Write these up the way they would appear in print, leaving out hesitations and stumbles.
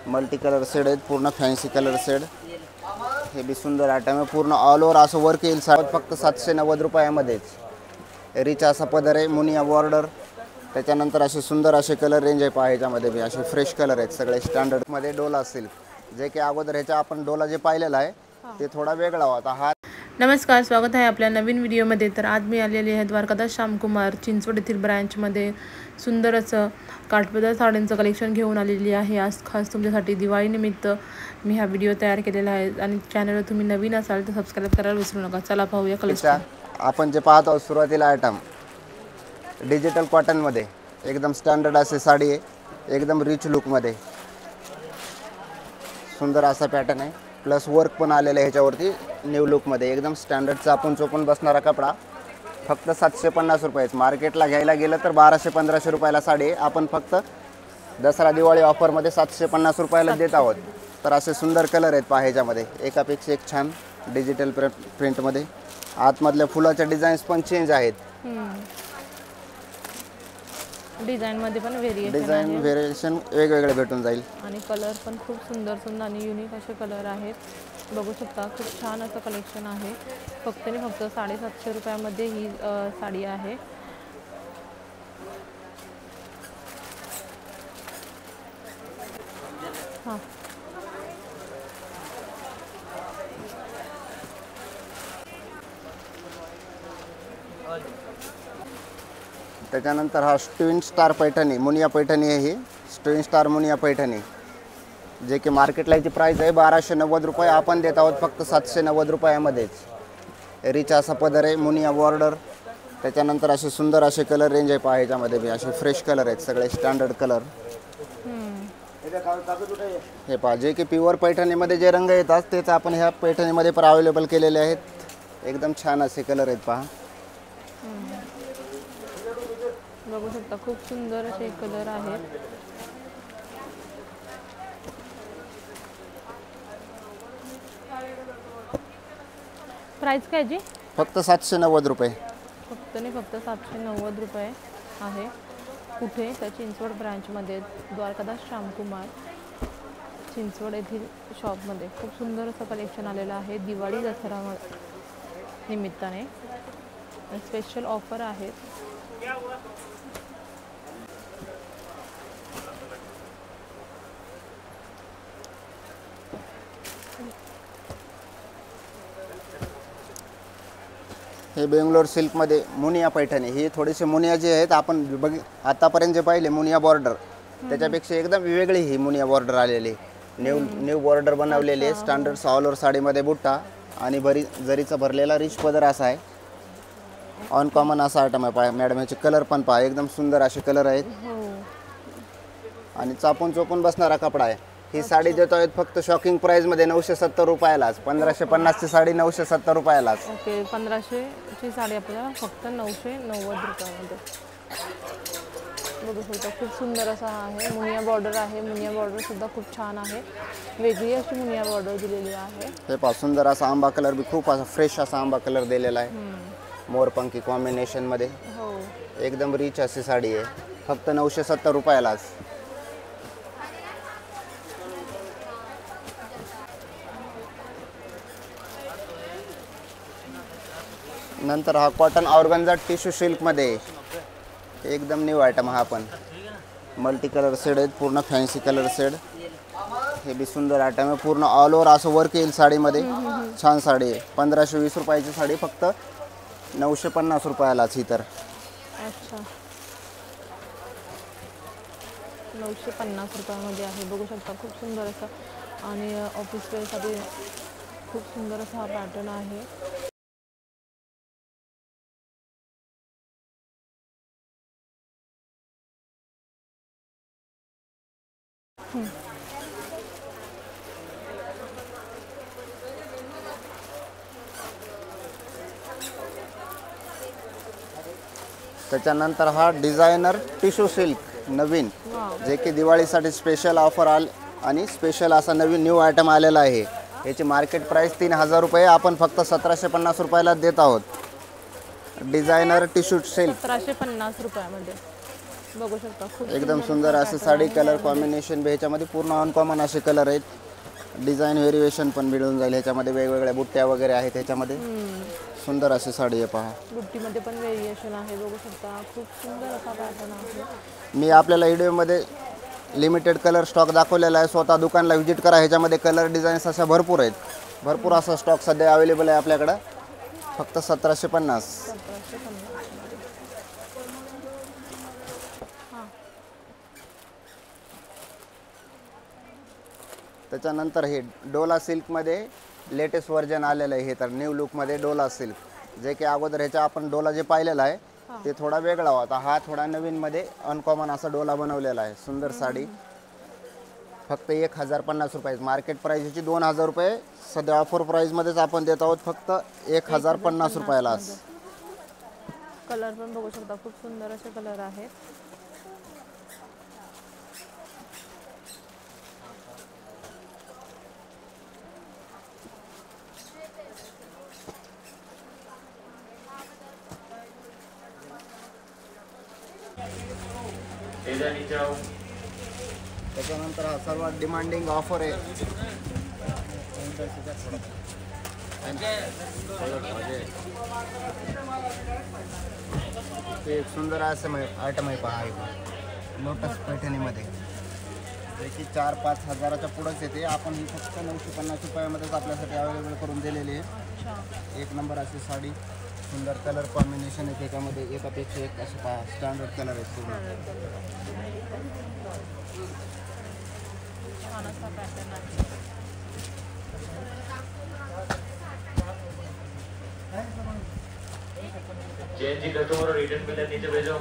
Multi colour sed आहेत, पूर्ण fancy colour sed. हे बी सुंदर आयटम आहे, पूर्ण ऑल ओव्हर असं वर्क येईल साहेब, फक्त 790 रुपयामध्येच। रिच असा पदर आहे, मुनिया बॉर्डर। त्याच्यानंतर असे सुंदर असे कलर रेंज आहे पहा, ह्याच्यामध्ये बी असे फ्रेश कलर आहेत सगळे स्टँडर्डमध्ये। डोला सिल्क जे की अगोदर ह्याच्या आपण डोला जे पाहिलेला आहे ते थोडा वेगळा होता। हा नमस्कार, स्वागत आहे आपल्या नवीन व्हिडिओमध्ये। तर आज मी आलेले आहे द्वारकादास श्यामकुमार चिंचवड येथील ब्रँचमध्ये सुंदर असं काठपदर साड्यांचं कलेक्शन घेऊन आलेली आहे। आज खास तुमच्यासाठी दिवाळीनिमित्त मी हा व्हिडिओ तयार केलेला आहे आणि चॅनलवर तुम्ही नवीन असाल तर सबस्क्राईब करायला विसरू नका। चला पाहूया कलेक्शन। आपण जे पाहत आहोत सुरुवातीला आयटम डिजिटल कॉटनमध्ये एकदम स्टँडर्ड असे साडी आहे, एकदम रिच लुकमध्ये सुंदर असा पॅटर्न आहे, प्लस वर्क पण आलेलं आहे ह्याच्यावरती न्यू लुकमध्ये। एकदम स्टँडर्ड चापून चोपून बसणारा कपडा, फक्त 750 रुपयेच। मार्केटला घ्यायला गेलं तर 1200-1500 रुपयाला साडी आहे, आपण फक्त दसरा दिवाळी ऑफरमध्ये 750 रुपयाला देत आहोत। तर असे सुंदर कलर आहेत पहा ह्याच्यामध्ये, एकापेक्षा एक छान डिजिटल प्रिंटमध्ये। आतमधल्या फुलाच्या डिझाईन्स पण चेंज आहेत, डिझाईन मध्ये पण व्हेरिएशन वेगवेगळे भेटून जाईल आणि कलर पण खूप सुंदर सुंदर आणि युनिक असे कलर आहेत। बघू शकता खूप छान असं कलेक्शन आहे। फक्त 750 रुपयामध्ये ही साडी आहे। हां, त्याच्यानंतर हा ट्विन स्टार पैठणी मुनिया पैठणी आहे। ही ट्विन स्टार मुनिया पैठणी जे की मार्केटला याची प्राइस आहे 1290 रुपये, आपण देत आहोत फक्त 790 रुपयामध्येच। रिच असा पदर आहे, मुनिया बॉर्डर। त्याच्यानंतर असे सुंदर असे कलर रेंज आहे पहा ह्याच्यामध्ये बी असे फ्रेश कलर आहेत सगळे स्टँडर्ड कलर। हे पहा जे की प्युअर पैठणीमध्ये जे रंग येतात तेच आपण ह्या पैठणीमध्ये पण अवेलेबल केलेले आहेत। एकदम छान असे कलर आहेत पहा, बघू शकता खूप सुंदर असे कलर आहेत। प्राइस काय जी? फक्त 790 रुपये। फक्त 790 रुपये आहे। कुठे? तर चिंचवड ब्रँचमध्ये, द्वारकादास श्यामकुमार चिंचवड येथील शॉपमध्ये खूप सुंदर असं कलेक्शन आलेलं आहे। दिवाळी दसरा निमित्ताने स्पेशल ऑफर आहेत। हे बेंगलोर सिल्कमध्ये मुनिया पैठणी। ही थोडीशी मुनिया जे आहेत आपण आतापर्यंत जे पाहिले मुनिया बॉर्डर त्याच्यापेक्षा एकदम वेगळी ही मुनिया बॉर्डर आलेली, न्यू बॉर्डर बनवलेली आहे। स्टँडर्ड ऑल ओव्हर साडीमध्ये बुट्टा आणि जरीचा भरलेला रिच पदर असा आहे। ऑन कॉमन असा आयटम आहे मॅडम। याचे कलर पण पहा, एकदम सुंदर असे कलर आहेत आणि चापून चोपून बसणारा कपडा आहे। ही साडी देतो आहेत फक्त शॉकिंग प्राईजमध्ये 970 रुपयालाच। 1550 ची साडी 970 रुपयालाच। ओके, 1500 ची साडी आपल्याला फक्त 990 रुपयामध्ये बघू शकता। खूप सुंदर असा आहे, मुनिया बॉर्डर आहे। मुनिया बॉर्डर सुद्धा खूप छान आहे, वेगळी अशी मुनिया बॉर्डर दिलेली आहे। हे पहा सुंदर असा आंबा कलर बी खूप असा फ्रेश असा आंबा कलर दिलेला आहे, मोरपंखी कॉम्बिनेशनमध्ये। हो, एकदम रिच अशी साडी आहे, फक्त 970 रुपयालाच। नंतर हा कॉटन ऑर्गन्झा टिश्यू सिल्कमध्ये एकदम न्यू आयटम हा पण मल्टी कलर सेड आहेत, पूर्ण फॅन्सी कलर सेड। हे बी सुंदर आयटम आहे, पूर्ण ऑल ओव्हर असं वर्क येईल साडीमध्ये। छान साडी आहे, 1520 रुपयाची साडी फक्त 950 रुपयालाच ही। तर अच्छा, 950 रुपयामध्ये आहे। बघू शकता खूप सुंदर असं आणि ऑफिस वेअरसाठी खूप सुंदर असा हा पॅटर्न आहे। त्याच्यानंतर हा डिझायनर टिश्यू सिल्क नवीन, जे की दिवाळीसाठी स्पेशल ऑफर आणि स्पेशल असा नवीन न्यू आयटम आलेला आहे। याची मार्केट प्राइस 3000 रुपये, आपण फक्त 1750 रुपयाला देत आहोत। डिझायनर टिश्यू सिल्क 1750 रुपयामध्ये बघू शकता खूप एकदम सुंदर असे साडी कलर कॉम्बिनेशन ह्याच्यामध्ये पूर्ण अनकॉमन असे कलर आहेत. डिझाईन व्हेरिएशन पण मिळून जाईल ह्याच्यामध्ये. वेगवेगळ्या बुट्ट्या वगैरे आहेत ह्याच्यामध्ये. सुंदर अशी साडी आहे पहा. बुट्टीमध्ये पण व्हेरिएशन आहे बघू शकता. खूप सुंदर असा पॅटर्न आहे. मी आपल्याला व्हिडिओमध्ये लिमिटेड कलर स्टॉक दाखवलेला आहे. स्वतः दुकानला व्हिजिट करा. ह्याच्यामध्ये कलर डिझाईन्स अशा भरपूर आहेत. भरपूर असा स्टॉक सध्या अवेलेबल आहे आपल्याकडं. फक्त 1750. त्याच्यानंतर हे डोला सिल्कमध्ये लेटेस्ट व्हर्जन आलेलं आहे. हे तर न्यू लुकमध्ये डोला सिल्क, जे की अगोदर ह्याच्या आपण डोला जे पाहिलेला आहे ते थोडा वेगळा होता. हा थोडा नवीनमध्ये अनकॉमन असा डोला बनवलेला आहे. सुंदर साडी. फक्त 1050 रुपये. मार्केट प्राईस ह्याची 2000 रुपये. सध्या ऑफर प्राईजमध्येच आपण देत आहोत फक्त 1050 रुपयाला. कलर पण बघू शकता. खूप सुंदर असे कलर आहेत. त्याच्यानंतर हा सर्वात डिमांडिंग ऑफर आहे. ते एक सुंदर असं आयटम आहे पहा. लोटस पैठणीमध्ये जे की 4-5 हजाराच्या पुढंच येते. आपण ही फक्त 950 रुपयामध्येच आपल्यासाठी अवेलेबल करून दिलेली आहे. एक नंबर अशी साडी. सुंदर कलर कॉम्बिनेशन आहे त्याच्यामध्ये. एकापेक्षा एक असे पहा स्टँडर्ड कलर आहेत पूर्ण. छान असा पॅटर्न आहे. चेंज जी कस्टमर और रिटर्न बिल नीचे भेजो.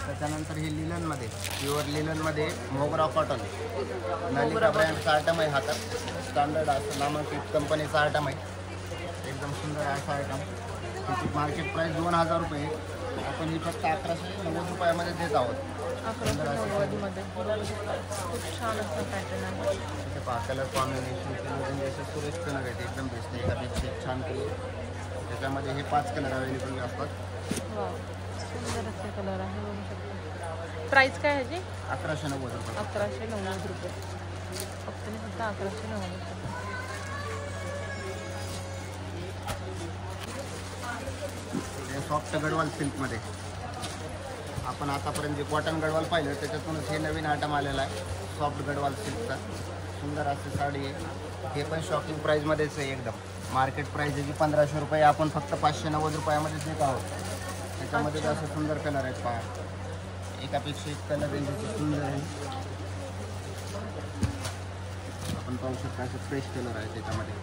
त्याच्यानंतर हे लिलनमध्ये प्युअर लिलनमध्ये मोगरा कॉटन नालिका ब्रँडचा आयटम आहे. हा तर स्टँडर्ड असं नामांकित कंपनीचा आयटम आहे. एकदम सुंदर असा आयटम. त्याची मार्केट प्राईस 2000 रुपये. आपण ही फक्त 1190 रुपयामध्ये देत आहोत. 1190 खूप छान असं पॅटर्न आहे. ते पहा कलर कॉम्बिनेशन जसे सुरेश कलर आहेत. एकदम बेस्ट. एकापेक्षा छान कलर. त्याच्यामध्ये हे 5 कलर अवेलेबल असतात. सुंदर असे कलर आहे बघू शकता. प्राइस काय आहे जी? 1190 रुपये. 1190 रुपये. फक्त 1190 रुपये. सॉफ्ट गडवाल सिल्कमध्ये आपण आतापर्यंत जे कॉटन गडवाल पाहिलं त्याच्यातूनच हे नवीन आयटम आलेला आहे. सॉफ्ट गडवाल सिल्कचा सुंदर अशी साडी आहे. हे पण शॉकिंग प्राईजमध्येच आहे एकदम. मार्केट प्राईस आहे की 1500 रुपये. आपण फक्त 590 रुपयामध्येच देत आहोत. त्याच्यामध्ये असं सुंदर कलर आहेत पहा. एकापेक्षा एक कलर आहे सुंदर आहे. आपण पाहू शकता असे फ्रेश कलर आहे त्याच्यामध्ये.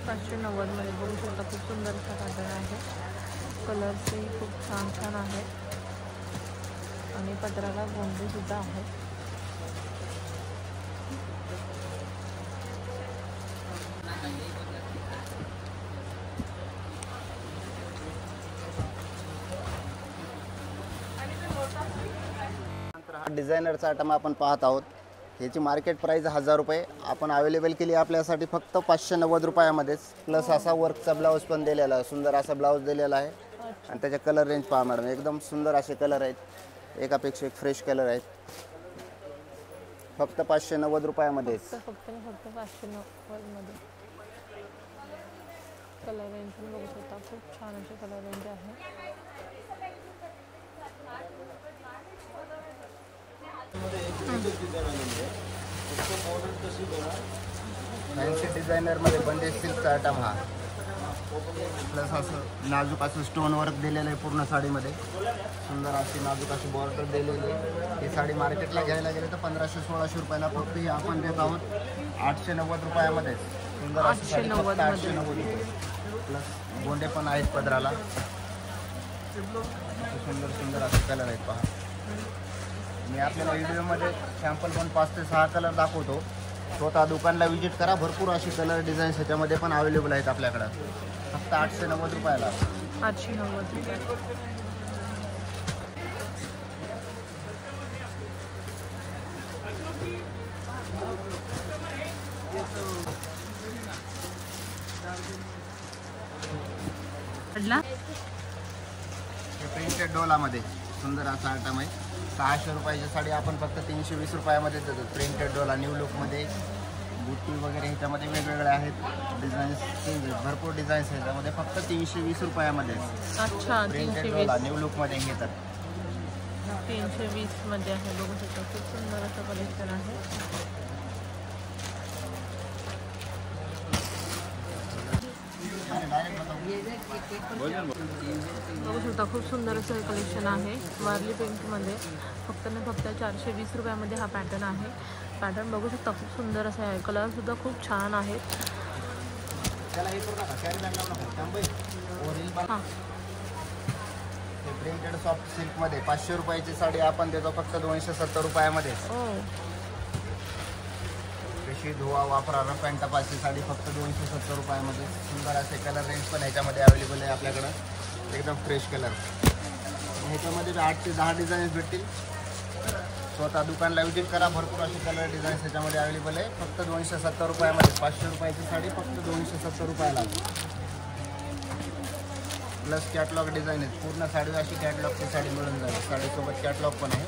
590 मध्ये बघू शकता. खूप सुंदर असा पॅटर्न आहे. कलर्सही खूप छान छान आहेत आणि पदराला गोंडे सुद्धा आहेत. हा डिझायनरचा आयटम आपण पाहत आहोत. ह्याची मार्केट प्राईस 1000 रुपये. आपण अवेलेबल केली आपल्यासाठी फक्त 590 रुपयामध्येच. प्लस असा वर्कचा ब्लाऊज पण दिलेला आहे. सुंदर असा ब्लाऊज दिलेला आहे. आणि त्याचे कलर रेंज पहा मॅडम. एकदम सुंदर असे कलर आहेत. एकापेक्षा एक फ्रेश कलर आहेत. फक्त 590 रुपयामध्येच. फक्त 590 मध्ये कलर रेंज पण बघू शकता. खूप छान असे कलर रेंज आहे. फॅन्सी डिझायनरमध्ये बंदेज सिल्कचा आयटम हा. प्लस असं नाजूक असं स्टोन वर्क दिलेलं आहे पूर्ण साडीमध्ये. सुंदर अशी नाजूक अशी बॉर्डर दिलेली आहे. ही साडी मार्केटला घ्यायला गेले तर 1500-1600 रुपयाला. फक्त ही आपण देत आहोत 890 रुपयामध्ये. सुंदर अशी साडी फक्त 890 रुपये. प्लस गोंडे पण आहेत पदराला. सुंदर सुंदर असे कलर आहेत पहा. मी आपल्याला व्हिडिओमध्ये सॅम्पल पण 5 ते 6 कलर दाखवतो. स्वतः दुकानला व्हिजिट करा. भरपूर अशी कलर डिझाईन्स ह्याच्यामध्ये पण अवेलेबल आहेत आपल्याकडं. फक्त 890 रुपयाला. 890 रुपये. हे प्रिंटेड डोलामध्ये सुंदर असा आयटम आहे. 600 रुपयाची साडी आपण फक्त 320 रुपयामध्ये देतो. प्रिंटेड डोला न्यू लुकमध्ये बुट्टी वगैरे ह्याच्यामध्ये वेगवेगळे आहेत. डिझाईन्स भरपूर डिझाईन्स ह्याच्यामध्ये फक्त 320 रुपयामध्ये. अच्छा, प्रिंटेड डोला न्यू लुकमध्ये घेतात. 320 मध्ये आहे. बघू शकता खूप सुंदर असं कलेक्शन आहे. बघू शकता खूप सुंदर असं कलेक्शन आहे. वारली पिंकमध्ये फक्त 420 रुपयामध्ये हा पॅटर्न आहे. पॅटर्न बघू शकता खूप सुंदर असं आहे. कलरसुद्धा खूप छान आहेत. हां, प्रिंटेड सॉफ्ट सिल्कमध्ये 500 रुपयाची साडी आपण देतो फक्त 270 रुपयामध्ये. पेशी धुवा वापरा रफ अँड टपाची साडी फक्त 270 रुपयामध्ये. सुंदर असे कलर रेंज पण ह्याच्यामध्ये अवेलेबल आहे आपल्याकडं. एकदम फ्रेश कलर. ह्याच्यामध्ये 8 ते 10 डिझाईन्स भेटतील. स्वतः दुकानला व्हिजिट करा. भरपूर असे कलर डिझाईन्स ह्याच्यामध्ये अवेलेबल आहे. फक्त 270 रुपयामध्ये. 500 रुपयाची साडी फक्त 270 रुपयाला. प्लस कॅटलॉग डिझाईन आहे. पूर्ण साडी अशी कॅटलॉगची साडी मिळून जाईल. साडीसोबत कॅटलॉग पण आहे.